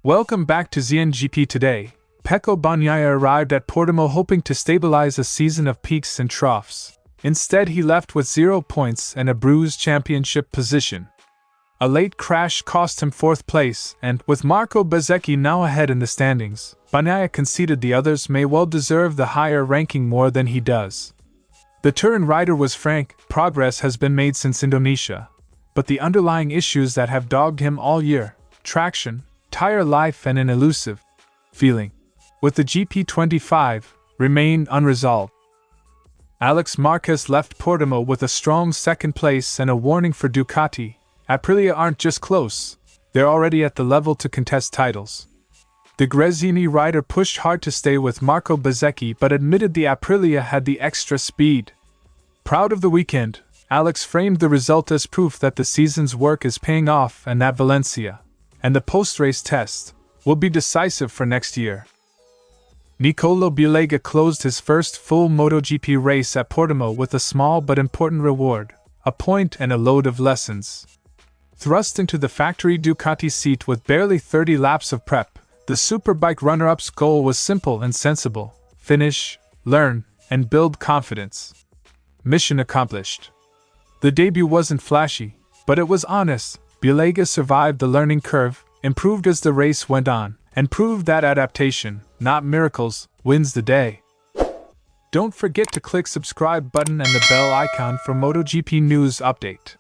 Welcome back to ZNGP Today. Pecco Bagnaia arrived at Portimão hoping to stabilize a season of peaks and troughs. Instead, he left with 0 points and a bruised championship position. A late crash cost him 4th place, and, with Marco Bezzecchi now ahead in the standings, Bagnaia conceded the others may well deserve the higher ranking more than he does. The Turin rider was frank, progress has been made since Indonesia, but the underlying issues that have dogged him all year, traction, tyre life and an elusive feeling, with the GP25, remain unresolved. Álex Márquez left Portimão with a strong 2nd place and a warning for Ducati. Aprilia aren't just close, they're already at the level to contest titles. The Gresini rider pushed hard to stay with Marco Bezzecchi but admitted the Aprilia had the extra speed. Proud of the weekend, Álex framed the result as proof that the season's work is paying off and that Valencia, and the post-race test, will be decisive for next year. Bulega closed his first full MotoGP race at Portimão with a small but important reward, a point and a load of lessons. Thrust into the factory Ducati seat with barely 30 laps of prep, the Superbike runner-up's goal was simple and sensible: finish, learn, and build confidence. Mission accomplished. The debut wasn't flashy, but it was honest. Bulega survived the learning curve, improved as the race went on, and proved that adaptation, not miracles, wins the day. Don't forget to click subscribe button and the bell icon for MotoGP news update.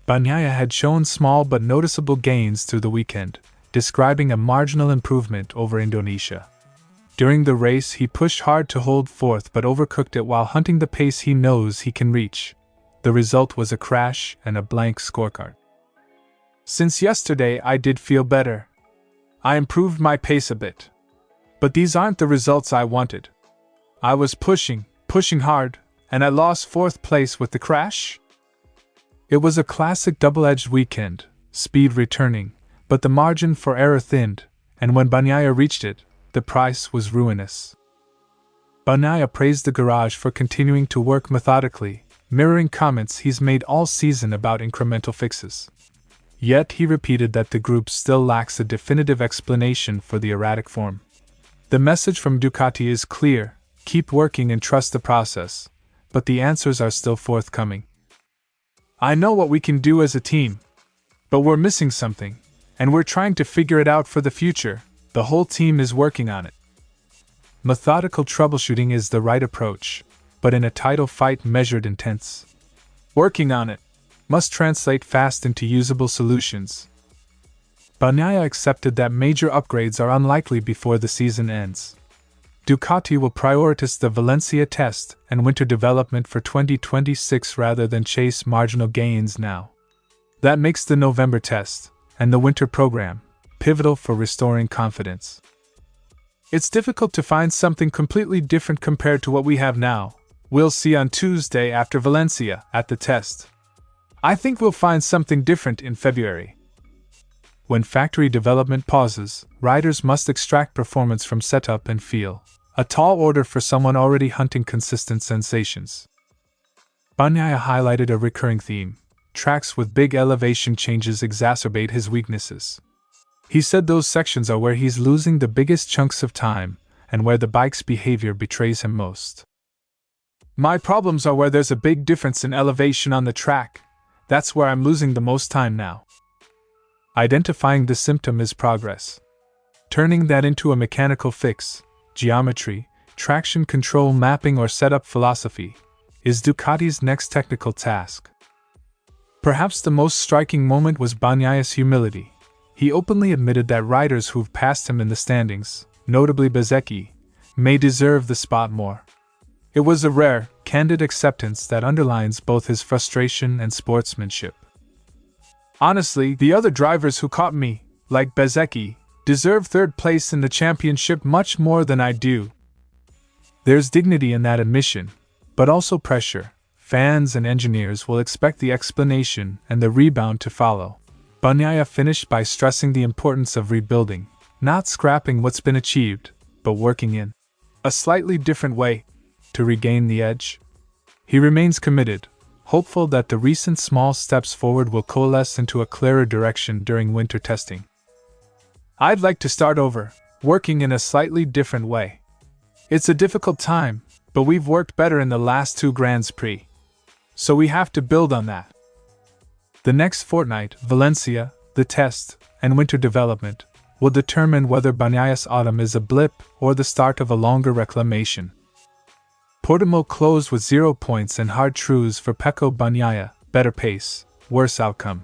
Bagnaia had shown small but noticeable gains through the weekend, describing a marginal improvement over Indonesia. During the race, he pushed hard to hold 4th but overcooked it while hunting the pace he knows he can reach. The result was a crash and a blank scorecard. Since yesterday, I did feel better. I improved my pace a bit. But these aren't the results I wanted. I was pushing hard, and I lost 4th place with the crash? It was a classic double-edged weekend, speed returning, but the margin for error thinned, and when Bagnaia reached it, the price was ruinous. Bagnaia praised the garage for continuing to work methodically, mirroring comments he's made all season about incremental fixes. Yet he repeated that the group still lacks a definitive explanation for the erratic form. The message from Ducati is clear: keep working and trust the process, but the answers are still forthcoming. I know what we can do as a team, but we're missing something, and we're trying to figure it out for the future. The whole team is working on it. Methodical troubleshooting is the right approach, but in a title fight measured in tenths. Working on it must translate fast into usable solutions. Bagnaia accepted that major upgrades are unlikely before the season ends. Ducati will prioritize the Valencia test and winter development for 2026 rather than chase marginal gains now. That makes the November test, and the winter program, pivotal for restoring confidence. It's difficult to find something completely different compared to what we have now. We'll see on Tuesday after Valencia at the test. I think we'll find something different in February. When factory development pauses, riders must extract performance from setup and feel. A tall order for someone already hunting consistent sensations. Bagnaia highlighted a recurring theme: tracks with big elevation changes exacerbate his weaknesses. He said those sections are where he's losing the biggest chunks of time, and where the bike's behavior betrays him most. My problems are where there's a big difference in elevation on the track. That's where I'm losing the most time now. Identifying the symptom is progress. Turning that into a mechanical fix, geometry, traction control mapping or setup philosophy, is Ducati's next technical task. Perhaps the most striking moment was Bagnaia's humility. He openly admitted that riders who've passed him in the standings, notably Bezzecchi, may deserve the spot more. It was a rare, candid acceptance that underlines both his frustration and sportsmanship. Honestly, the other drivers who caught me, like Bezzecchi, deserve 3rd place in the championship much more than I do. There's dignity in that admission, but also pressure. Fans and engineers will expect the explanation and the rebound to follow. Bagnaia finished by stressing the importance of rebuilding, not scrapping what's been achieved, but working in a slightly different way to regain the edge. He remains committed, hopeful that the recent small steps forward will coalesce into a clearer direction during winter testing. I'd like to start over, working in a slightly different way. It's a difficult time, but we've worked better in the last 2 Grands Prix. So we have to build on that. The next fortnight, Valencia, the test, and winter development will determine whether Bagnaia's autumn is a blip or the start of a longer reclamation. Portimão closed with 0 points and hard truths for Pecco Bagnaia, better pace, worse outcome.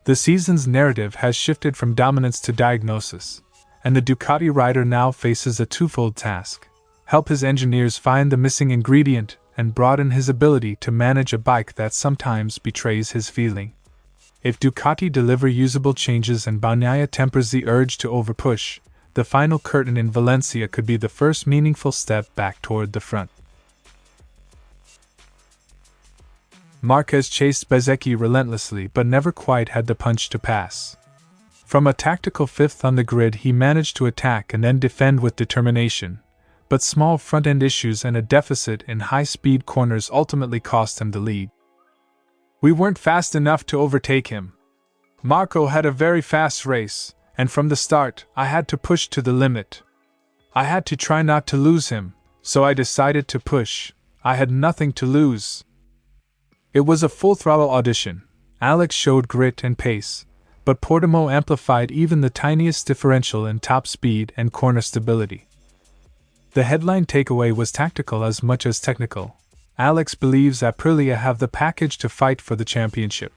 The season's narrative has shifted from dominance to diagnosis, and the Ducati rider now faces a twofold task: help his engineers find the missing ingredient and broaden his ability to manage a bike that sometimes betrays his feeling. If Ducati deliver usable changes and Bagnaia tempers the urge to overpush, the final curtain in Valencia could be the first meaningful step back toward the front. Márquez chased Bezzecchi relentlessly but never quite had the punch to pass. From a tactical 5th on the grid he managed to attack and then defend with determination, but small front-end issues and a deficit in high-speed corners ultimately cost him the lead. We weren't fast enough to overtake him. Marco had a very fast race, and from the start I had to push to the limit. I had to try not to lose him, so I decided to push. I had nothing to lose. It was a full-throttle audition. Álex showed grit and pace, but Portimão amplified even the tiniest differential in top speed and corner stability. The headline takeaway was tactical as much as technical. Álex believes Aprilia have the package to fight for the championship.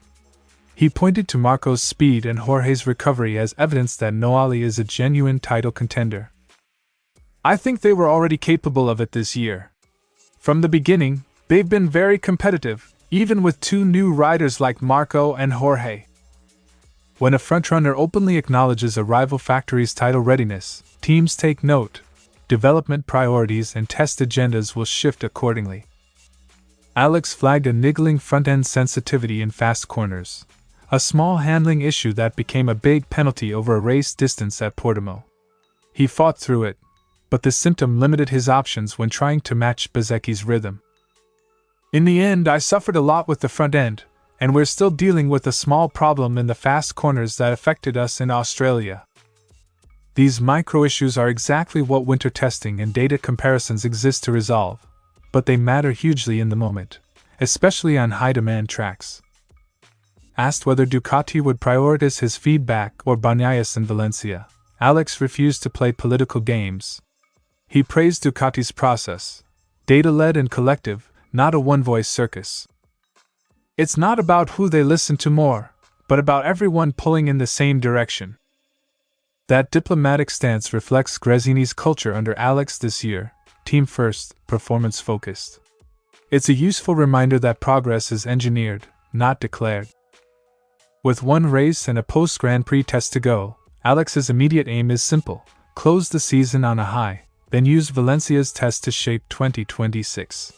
He pointed to Marco's speed and Jorge's recovery as evidence that Noali is a genuine title contender. I think they were already capable of it this year. From the beginning, they've been very competitive, even with 2 new riders like Marco and Jorge. When a frontrunner openly acknowledges a rival factory's title readiness, teams take note. Development priorities and test agendas will shift accordingly. Álex flagged a niggling front-end sensitivity in fast corners, a small handling issue that became a big penalty over a race distance at Portimão. He fought through it, but the symptom limited his options when trying to match Bezzecchi's rhythm. In the end, I suffered a lot with the front end, and we're still dealing with a small problem in the fast corners that affected us in Australia. These micro-issues are exactly what winter testing and data comparisons exist to resolve, but they matter hugely in the moment, especially on high-demand tracks. Asked whether Ducati would prioritize his feedback or Bagnaia's in Valencia, Álex refused to play political games. He praised Ducati's process, data-led and collective, not a one-voice circus. It's not about who they listen to more, but about everyone pulling in the same direction. That diplomatic stance reflects Gresini's culture under Álex this year: team first, performance focused. It's a useful reminder that progress is engineered, not declared. With 1 race and a post-Grand Prix test to go, Alex's immediate aim is simple: close the season on a high, then use Valencia's test to shape 2026.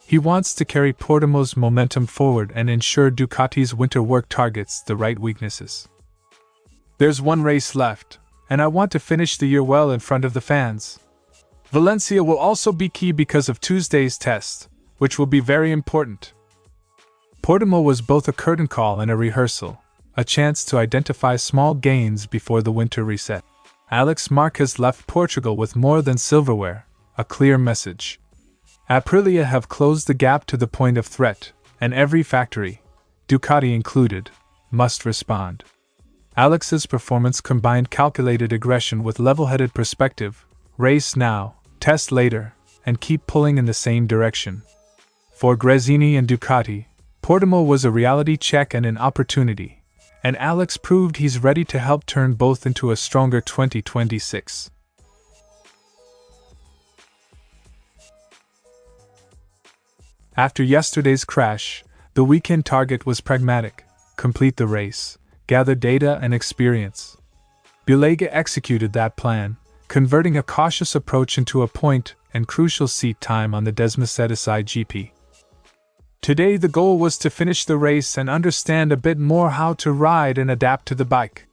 He wants to carry Portimão's momentum forward and ensure Ducati's winter work targets the right weaknesses. There's 1 race left, and I want to finish the year well in front of the fans. Valencia will also be key because of Tuesday's test, which will be very important. Portimão was both a curtain call and a rehearsal, a chance to identify small gains before the winter reset. Álex Márquez left Portugal with more than silverware, a clear message. Aprilia have closed the gap to the point of threat, and every factory, Ducati included, must respond. Alex's performance combined calculated aggression with level-headed perspective: race now, test later, and keep pulling in the same direction. For Gresini and Ducati, Portimão was a reality check and an opportunity, and Álex proved he's ready to help turn both into a stronger 2026. After yesterday's crash, the weekend target was pragmatic: complete the race, gather data and experience. Bulega executed that plan, converting a cautious approach into a point and crucial seat time on the ZNGP Today the goal was to finish the race and understand a bit more how to ride and adapt to the bike.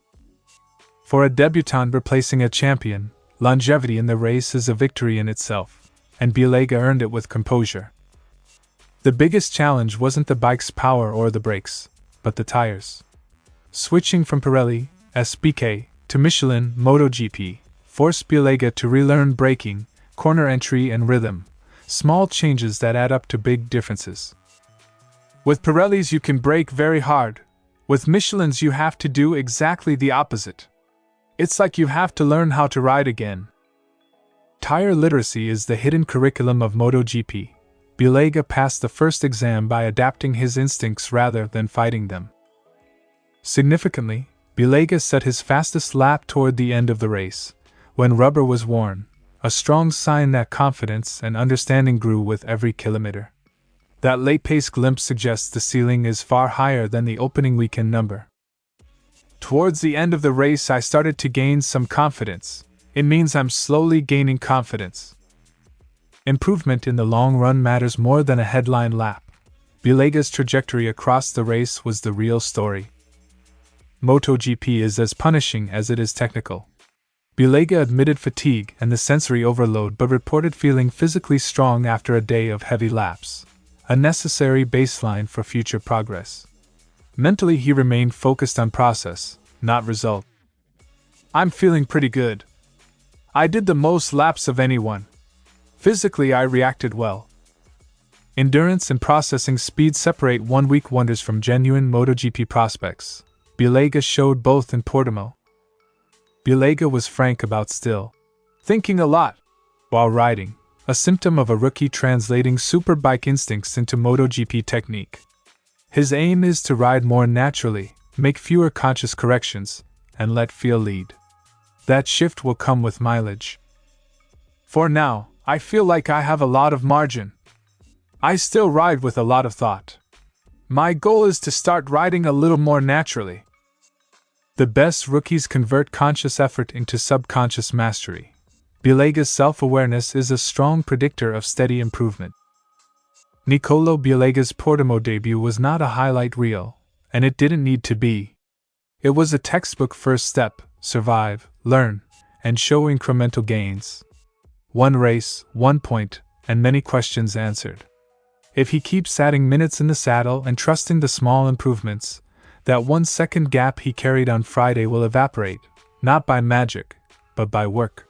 For a debutant replacing a champion, longevity in the race is a victory in itself, and Bulega earned it with composure. The biggest challenge wasn't the bike's power or the brakes, but the tires. Switching from Pirelli, SBK, to Michelin, MotoGP, forced Bulega to relearn braking, corner entry and rhythm, small changes that add up to big differences. With Pirellis you can brake very hard, with Michelins you have to do exactly the opposite. It's like you have to learn how to ride again. Tire literacy is the hidden curriculum of MotoGP. Bulega passed the first exam by adapting his instincts rather than fighting them. Significantly, Bulega set his fastest lap toward the end of the race, when rubber was worn, a strong sign that confidence and understanding grew with every kilometer. That late-pace glimpse suggests the ceiling is far higher than the opening weekend number. Towards the end of the race I started to gain some confidence. It means I'm slowly gaining confidence. Improvement in the long run matters more than a headline lap. Bulega's trajectory across the race was the real story. MotoGP is as punishing as it is technical. Bulega admitted fatigue and the sensory overload but reported feeling physically strong after a day of heavy laps, a necessary baseline for future progress. Mentally he remained focused on process, not result. I'm feeling pretty good. I did the most laps of anyone. Physically I reacted well. Endurance and processing speed separate one-week wonders from genuine MotoGP prospects. Bulega showed both in Portimão. Bulega was frank about still thinking a lot while riding, a symptom of a rookie translating superbike instincts into MotoGP technique. His aim is to ride more naturally, make fewer conscious corrections, and let feel lead. That shift will come with mileage. For now, I feel like I have a lot of margin. I still ride with a lot of thought. My goal is to start riding a little more naturally. The best rookies convert conscious effort into subconscious mastery. Bulega's self-awareness is a strong predictor of steady improvement. Nicolo Bulega's Portimão debut was not a highlight reel, and it didn't need to be. It was a textbook first step: survive, learn, and show incremental gains. One race, 1 point, and many questions answered. If he keeps adding minutes in the saddle and trusting the small improvements, that 1 second gap he carried on Friday will evaporate, not by magic, but by work.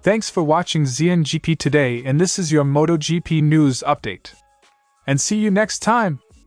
Thanks for watching ZNGP Today, and this is your MotoGP news update. And see you next time!